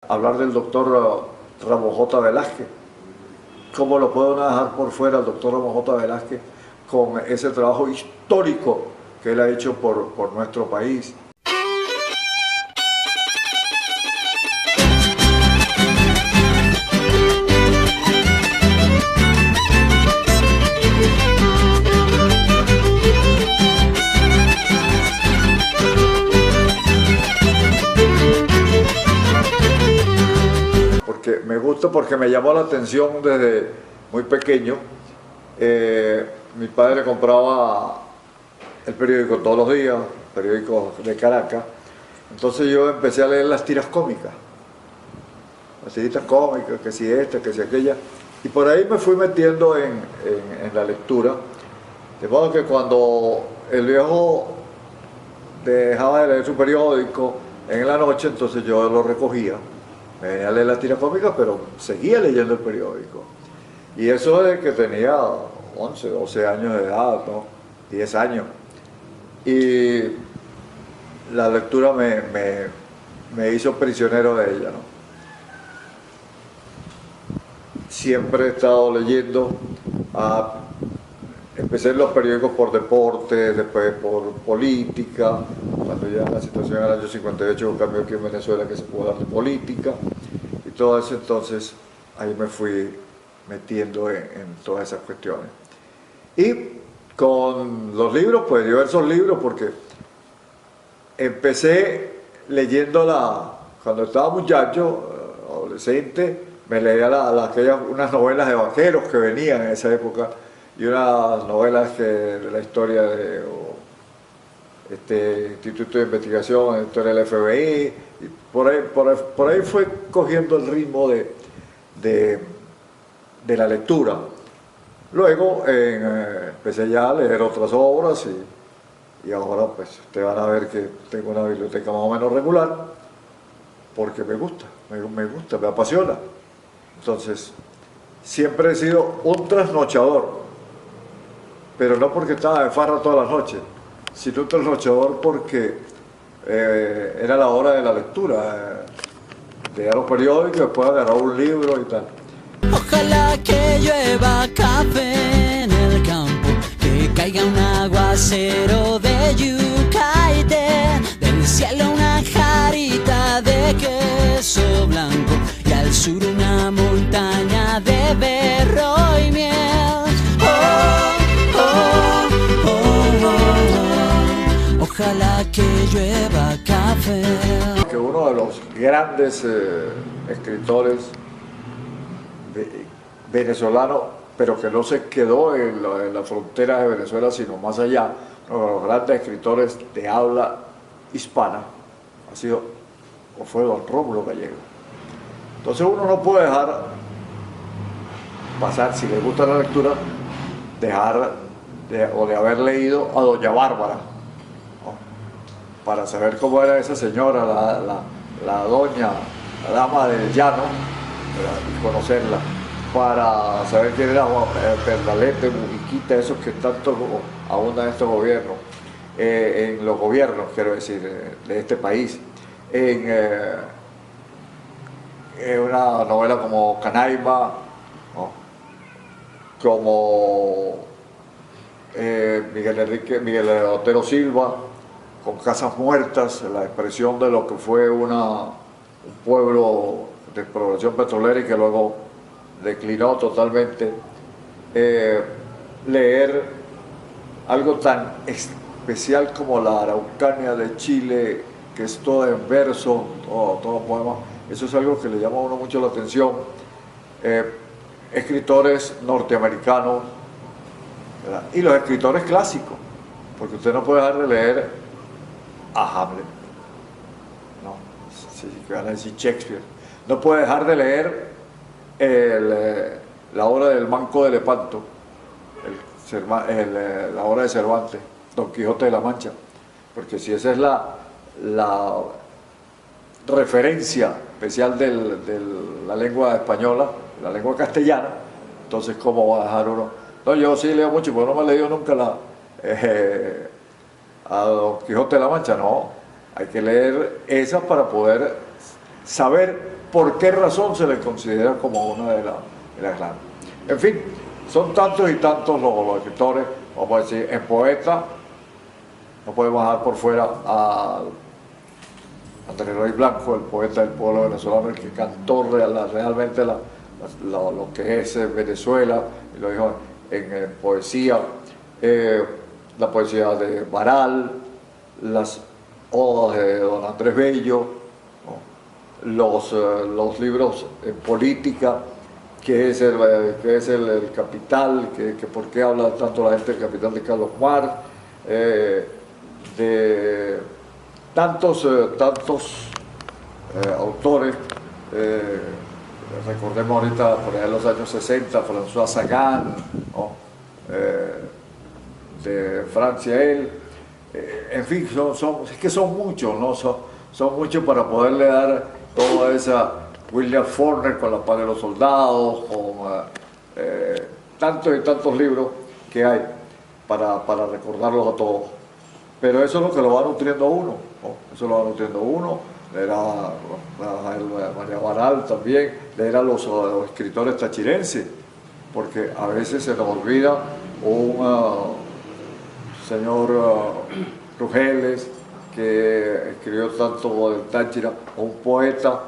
hablar del doctor Ramón J. Velázquez. ¿Cómo lo puedo dejar por fuera el doctor Ramón J. Velázquez con ese trabajo histórico que él ha hecho por nuestro país? Me gusta porque me llamó la atención desde muy pequeño. Mi padre compraba el periódico todos los días, periódico de Caracas. Entonces yo empecé a leer las tiras cómicas, las tiritas cómicas, que si esta, que si aquella. Y por ahí me fui metiendo en la lectura. De modo que cuando el viejo dejaba de leer su periódico en la noche, entonces yo lo recogía. Me venía a leer las tiras cómicas, pero seguía leyendo el periódico. Y eso desde que tenía 11, 12 años de edad, ¿no? 10 años. Y la lectura me hizo prisionero de ella, ¿no? Siempre he estado leyendo, empecé en los periódicos por deporte, después por política, cuando ya la situación en el año 58 cambió aquí en Venezuela, que se pudo hablar de política, y todo eso. Entonces ahí me fui metiendo en todas esas cuestiones. Y con los libros, pues diversos libros, porque empecé leyendo cuando estaba muchacho, adolescente, me leía unas novelas de vaqueros que venían en esa época, y unas novelas de la historia de Instituto de Investigación, la historia del FBI, y por ahí fue cogiendo el ritmo de la lectura. Luego empecé ya a leer otras obras y ahora pues ustedes van a ver que tengo una biblioteca más o menos regular porque me gusta, me apasiona. Entonces, siempre he sido un trasnochador, pero no porque estaba de farra todas las noches, sino un trasnochador porque era la hora de la lectura, leer los periódicos, después agarrar un libro y tal. Ojalá que llueva café en el campo, que caiga un aguacero de yuca y té, del cielo una jarita de queso blanco y al sur una montaña de berro y miel. Ojalá que llueva café. Que uno de los grandes escritores venezolanos, pero que no se quedó en la frontera de Venezuela, sino más allá, uno de los grandes escritores de habla hispana ha sido o fue don Rómulo Gallego. Entonces uno no puede dejar pasar, si le gusta la lectura, dejar de haber leído a doña Bárbara, ¿no? Para saber cómo era esa señora, la doña, la dama del llano, y conocerla, para saber quién era Pernalete, Mujiquita, esos que tanto abundan en estos gobiernos, en los gobiernos, quiero decir, de este país. En una novela como Canaima, ¿no? Como Miguel Otero Silva, con Casas Muertas, la expresión de lo que fue un pueblo de exploración petrolera y que luego declinó totalmente. Leer algo tan especial como La Araucania de Chile, que es todo en verso, todo poema, eso es algo que le llama a uno mucho la atención. Escritores norteamericanos, ¿verdad? Y los escritores clásicos, porque usted no puede dejar de leer a Hamlet, ¿no? Si van a decir Shakespeare, no puede dejar de leer la obra del Manco de Lepanto, la obra de Cervantes, Don Quijote de la Mancha, porque si esa es la referencia especial de la lengua española, la lengua castellana, entonces ¿cómo va a dejar uno? No, yo sí leo mucho, pero no me he leído nunca a Don Quijote de la Mancha, no, hay que leer esa para poder saber por qué razón se le considera como una de las grandes. En fin, son tantos y tantos los escritores, vamos a decir, en poeta, no podemos dejar por fuera a Andrés Ruiz Blanco, el poeta del pueblo venezolano, el que cantó realmente lo que es Venezuela, y lo dijo en poesía, la poesía de Baral, las odas de don Andrés Bello, ¿no? Los libros en política, que es el Capital, que por qué habla tanto la gente del Capital de Carlos Marx, de tantos autores, recordemos ahorita por allá en los años 60, François Sagan, ¿no? De Francia él, en fin, es que son muchos, ¿no? Son muchos para poderle dar toda esa, William Faulkner con La paz de los soldados, con tantos y tantos libros que hay para recordarlos a todos. Pero eso es lo que lo va nutriendo a uno, ¿no? Eso lo va nutriendo a uno. Leer a María Baral también, leer a los escritores tachirenses, porque a veces se nos olvida un señor Rugeles, que escribió tanto del Táchira, o un poeta,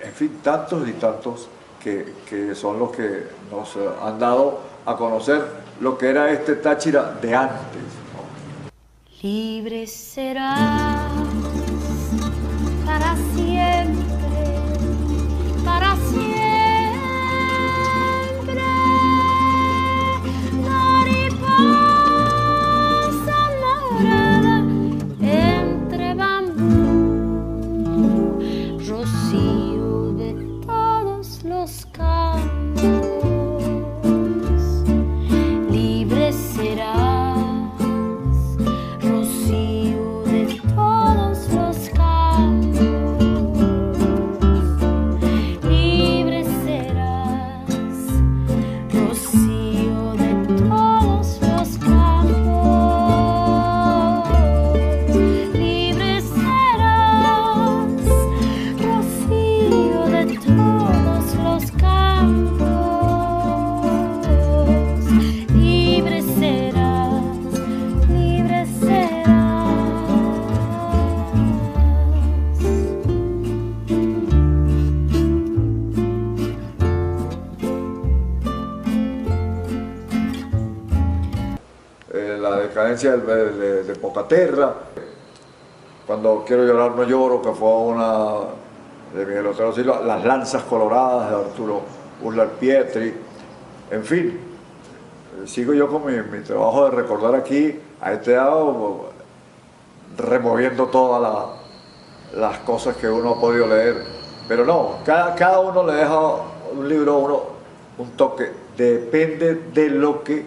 en fin, tantos y tantos que son los que nos han dado a conocer lo que era este Táchira de antes, ¿no? Libre serás para siempre, para siempre. Mariposa morada entre bambú, rocío de todos los campos. Libre serás, rocío de todos los campos. Libre serás, rocío de todos los campos. Libre serás, rocío de todos los campos. Libre serás, libre serás. La decadencia de Pocaterra, Cuando quiero llorar no lloro, que fue una de Miguel Otero Silva, Las lanzas coloradas de Arturo Uslar Pietri, en fin, sigo yo con mi trabajo de recordar aquí a este lado, removiendo todas las cosas que uno ha podido leer, pero no, cada uno le deja un libro a uno un toque, depende de lo que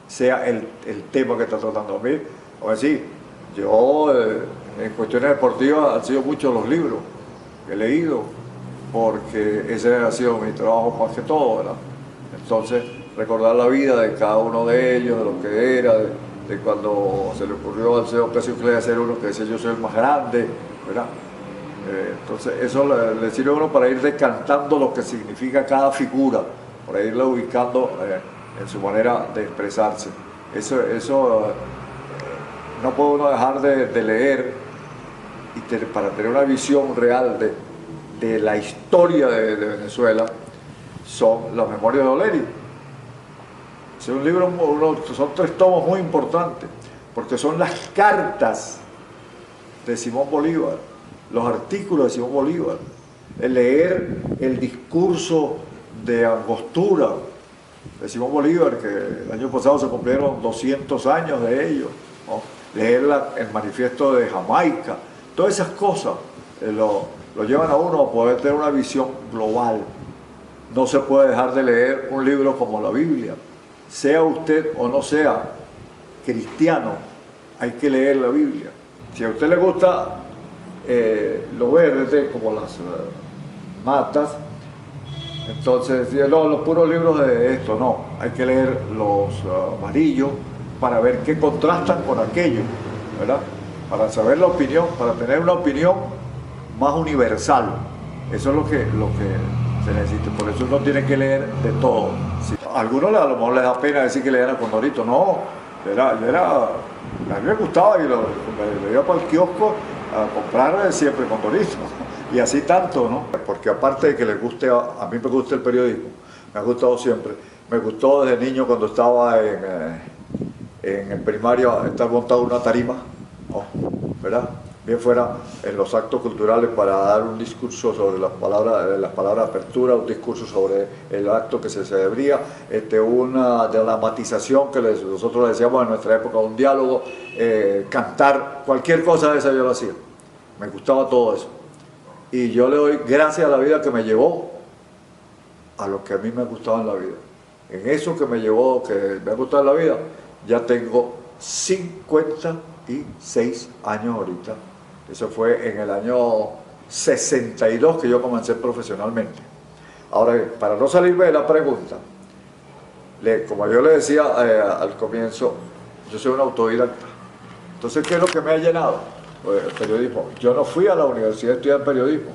sea el tema que está tratando. A mí, o decir, yo en cuestiones deportivas han sido muchos los libros que he leído, porque ese ha sido mi trabajo más que todo, ¿verdad? Entonces, recordar la vida de cada uno de ellos, de lo que era, de cuando se le ocurrió al señor Ocasio Clay hacer uno que decía yo soy el más grande, ¿verdad? Entonces eso le sirve a uno para ir decantando lo que significa cada figura, para irla ubicando en su manera de expresarse. Eso no puede uno dejar de leer y para tener una visión real de la historia de Venezuela. Son las Memorias de Oleri. Es un libro, son 3 tomos muy importantes, porque son las cartas de Simón Bolívar, los artículos de Simón Bolívar, el leer el discurso de Angostura de Simón Bolívar, que el año pasado se cumplieron 200 años de ello, ¿no? Leer el manifiesto de Jamaica, todas esas cosas lo llevan a uno a poder tener una visión global. No se puede dejar de leer un libro como la Biblia, sea usted o no sea cristiano, hay que leer la Biblia. Si a usted le gusta lo verde, como las matas, entonces no, los puros libros de esto, no, hay que leer los amarillos para ver qué contrastan con aquello, ¿verdad? Para saber la opinión, para tener una opinión más universal, Eso es lo que se necesita. Por eso uno tiene que leer de todo. Sí. A algunos a lo mejor les da pena decir que leyeran Condorito. No, a mí me gustaba y me iba para el kiosco a comprar siempre Condorito. Y así tanto, ¿no? Porque aparte de que les guste, a mí me gusta el periodismo, me ha gustado siempre. Me gustó desde niño cuando estaba en el primario estar montado en una tarima, ¿no? ¿Verdad? Bien fuera en los actos culturales para dar un discurso sobre las palabras de apertura, un discurso sobre el acto que se celebraría, una dramatización que nosotros le decíamos en nuestra época, un diálogo, cantar, cualquier cosa de esa yo lo hacía. Me gustaba todo eso. Y yo le doy gracias a la vida que me llevó a lo que a mí me gustaba en la vida. En eso que me llevó, que me ha gustado en la vida, ya tengo 56 años ahorita. Eso fue en el año 62 que yo comencé profesionalmente. Ahora bien, para no salirme de la pregunta, como yo le decía al comienzo, yo soy un autodidacta. Entonces, ¿qué es lo que me ha llenado? El periodismo. Yo no fui a la universidad a estudiar periodismo,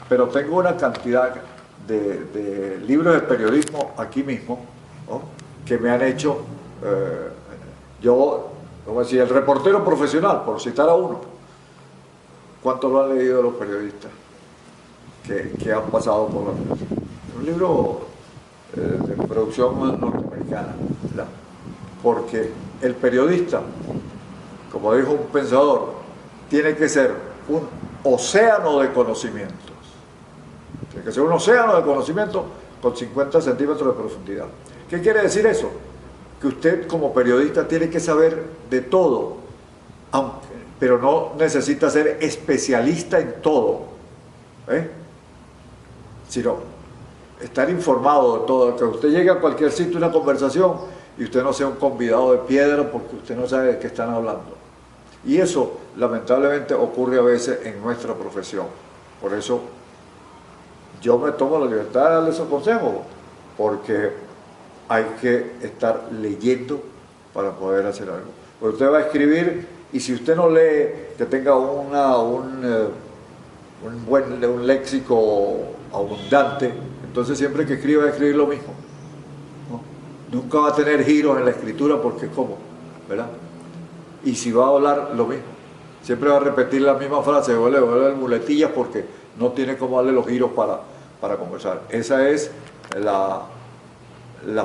pero tengo una cantidad de libros de periodismo aquí mismo, ¿no? Que me han hecho, como decía, el reportero profesional, por citar a uno. ¿Cuántos lo han leído los periodistas que han pasado por la universidad? Un libro de producción norteamericana, ¿verdad? Porque el periodista, como dijo un pensador, tiene que ser un océano de conocimientos. Tiene que ser un océano de conocimientos con 50 centímetros de profundidad. ¿Qué quiere decir eso? Que usted como periodista tiene que saber de todo, pero no necesita ser especialista en todo, sino estar informado de todo. Que usted llegue a cualquier sitio, una conversación, y usted no sea un convidado de piedra porque usted no sabe de qué están hablando. Y eso, lamentablemente, ocurre a veces en nuestra profesión. Por eso, yo me tomo la libertad de darle esos consejos, porque hay que estar leyendo para poder hacer algo. Porque usted va a escribir, y si usted no lee, que tenga un léxico abundante, entonces siempre que escribe va a escribir lo mismo, ¿no? Nunca va a tener giros en la escritura, porque es como, ¿verdad? Y si va a hablar, lo mismo. Siempre va a repetir la misma frase, vuelve muletillas porque no tiene cómo darle los giros para conversar. Esa es la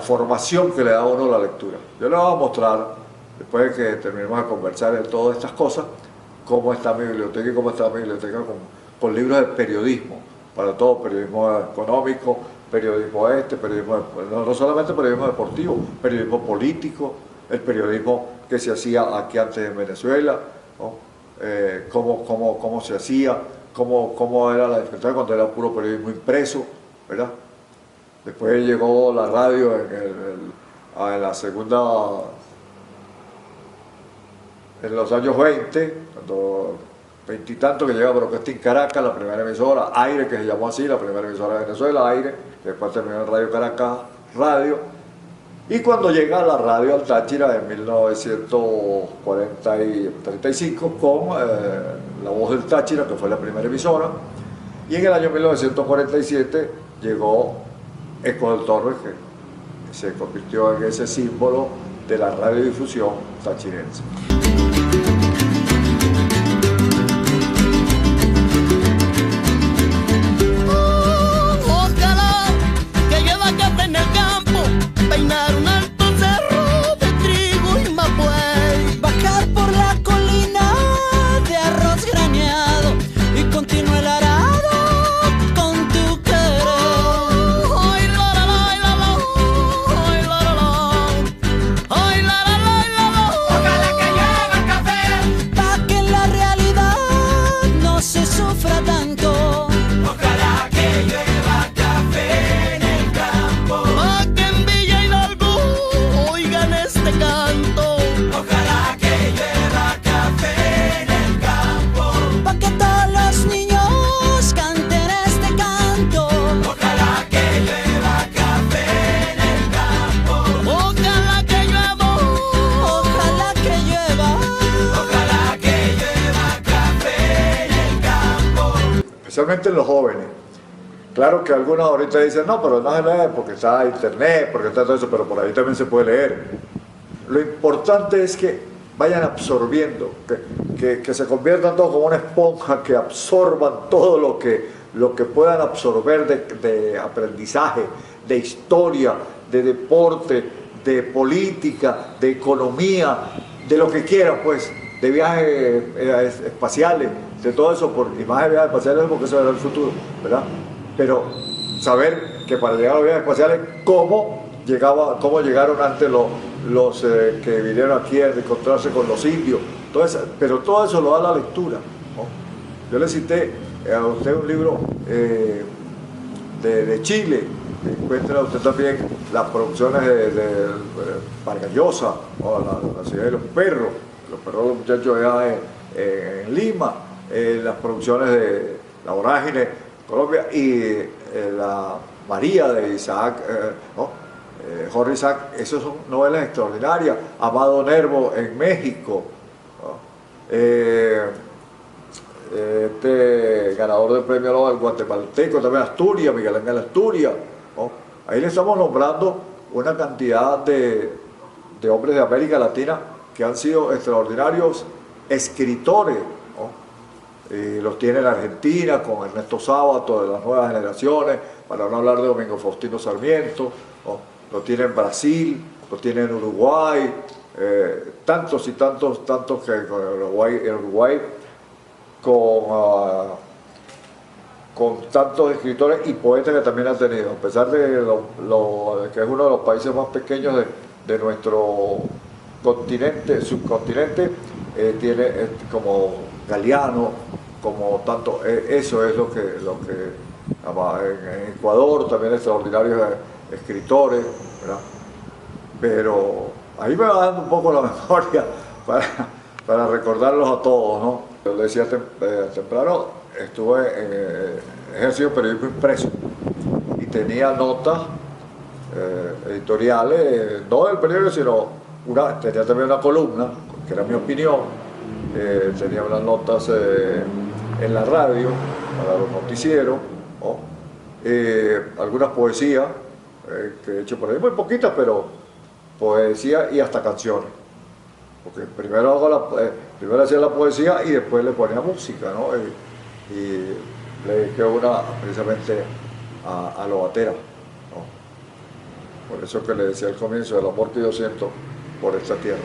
formación que le da a uno la lectura. Yo le voy a mostrar, después de que terminemos de conversar de todas estas cosas, cómo está mi biblioteca y cómo está mi biblioteca con libros de periodismo, para todo, periodismo económico, periodismo periodismo, no solamente periodismo deportivo, periodismo político, el periodismo que se hacía aquí antes en Venezuela, ¿no? Cómo se hacía, cómo era la dificultad cuando era puro periodismo impreso, ¿verdad? Después llegó la radio en la segunda, en los años 20, cuando veintitantos que llega Broadcasting Caracas, la primera emisora, Aire, que se llamó así, la primera emisora de Venezuela, Aire, que después terminó en Radio Caracas, Radio. Y cuando llega la radio al Táchira en 1935 con La Voz del Táchira, que fue la primera emisora, y en el año 1947 llegó Ecos del Torres, que se convirtió en ese símbolo de la radiodifusión tachirense. Peinar un alto cerro de trigo y mapuey, bajar por la colina de arroz graneado y continuar el arado con tu querer. Ay, la la la la la, ay la la la, ay la la la la la. Ojalá que llueva café, pa' que en la realidad no se sufra tanto. ojalá que llueva café en el campo, pa' que en Villa Hidalgo oigan este canto. Ojalá que llueva café en el campo, Pa' que todos los niños canten este canto. ojalá que llueva café en el campo, ojalá que llueva, Ojalá que llueva. ojalá que llueva café en el campo. Especialmente en los jóvenes, Claro que algunos ahorita dicen, no, pero no se lee porque está internet, porque está todo eso, pero por ahí también se puede leer. Lo importante es que vayan absorbiendo, que se conviertan todos como una esponja, que absorban todo lo que puedan absorber de aprendizaje, de historia, de deporte, de política, de economía, de lo que quieran, pues, de viajes espaciales, de todo eso, y más de viajes espaciales porque eso es el futuro, ¿verdad? Pero saber que para llegar a los viajes espaciales, cómo llegaron antes los que vinieron aquí a encontrarse con los indios, pero todo eso lo da la lectura, ¿no? Yo le cité a usted un libro de Chile, encuentra usted también las producciones de Vargas Llosa, o la ciudad de los perros de los muchachos allá en Lima, las producciones de La Vorágine, Colombia, y la María de Isaac, Jorge Isaac, esas son novelas extraordinarias. Amado Nervo en México, ¿no? Este ganador del premio Nobel guatemalteco, también Asturias, Miguel Ángel Asturias, ¿no? Ahí le estamos nombrando una cantidad de hombres de América Latina que han sido extraordinarios escritores, ¿no? Los tiene en Argentina con Ernesto Sábato de las nuevas generaciones, para no hablar de Domingo Faustino Sarmiento, ¿no? Lo tiene en Brasil, lo tiene en Uruguay, tantos y tantos que en Uruguay con tantos escritores y poetas que también ha tenido, a pesar de que es uno de los países más pequeños de nuestro subcontinente, tiene como Galeano, como tanto, eso es lo que en Ecuador también extraordinarios escritores, ¿verdad? Pero ahí me va dando un poco la memoria para recordarlos a todos, ¿no? Yo le decía temprano, estuve ejercicio periodismo impreso y tenía notas editoriales, no del periódico, sino tenía también una columna, que era mi opinión, tenía unas notas en la radio, para los noticieros, ¿no? Algunas poesías que he hecho por ahí, muy poquitas, pero poesía y hasta canciones. Porque primero hacía la poesía y después le ponía música, ¿no? Y le dediqué una precisamente a Lobatera, ¿no? Por eso que le decía al comienzo, el amor que yo siento por esta tierra.